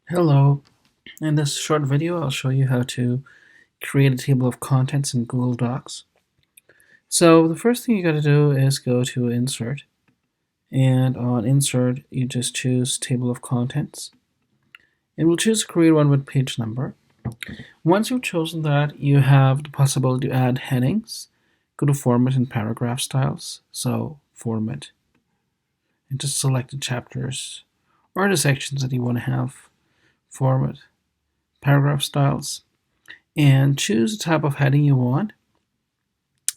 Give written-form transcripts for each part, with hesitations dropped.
Hello, in this short video I'll show you how to create a table of contents in Google Docs. So the first thing you got to do is go to Insert, and on Insert you just choose Table of Contents, and we'll choose to create one with page number. Once you've chosen that, you have the possibility to add headings. Go to Format and Paragraph Styles, so Format, and just select the chapters or the sections that you want to have. Format, Paragraph Styles, and choose the type of heading you want.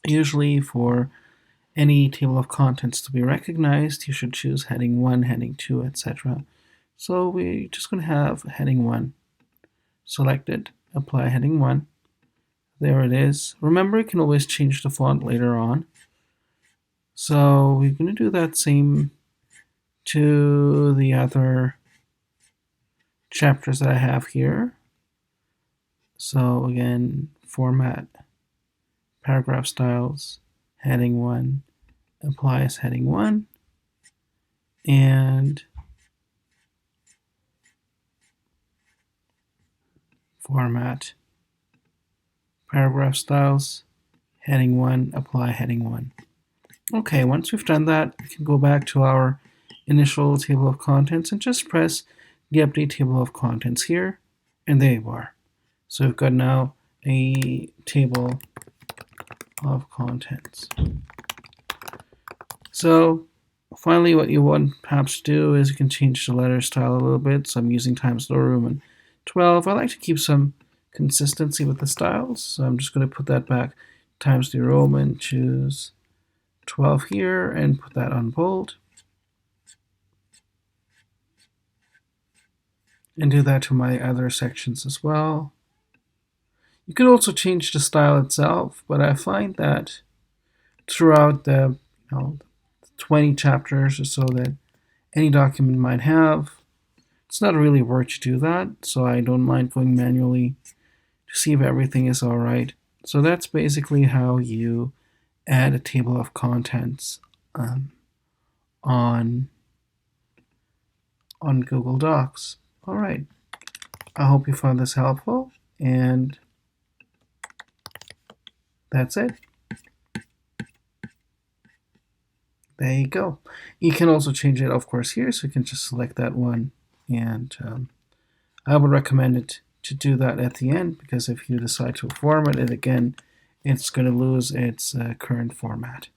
Usually for any table of contents to be recognized, you should choose heading 1, heading 2, etc. So we're just going to have heading 1 selected, apply heading 1. There it is. Remember, you can always change the font later on. So we're going to do that same to the other chapters that I have here. So again, Format, Paragraph Styles, heading 1, apply as heading 1, and Format, Paragraph Styles, heading 1, apply heading 1. Okay, once we've done that, we can go back to our initial table of contents and just press the Update Table of Contents here, and there you are. So we've got now a table of contents. So finally, what you want perhaps to do is you can change the letter style a little bit. So I'm using Times New Roman 12. I like to keep some consistency with the styles, so I'm just going to put that back Times New Roman, choose 12 here, and put that on bold. And do that to my other sections as well. You could also change the style itself, but I find that throughout the 20 chapters or so that any document might have, it's not really worth to do that, so I don't mind going manually to see if everything is all right. So that's basically how you add a table of contents on Google Docs. All right. I hope you found this helpful, and that's it. There you go. You can also change it, of course, here, so you can just select that one, and I would recommend it to do that at the end, because if you decide to format it again, it's going to lose its current format.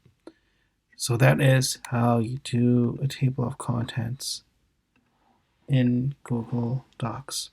So that is how you do a table of contents in Google Docs.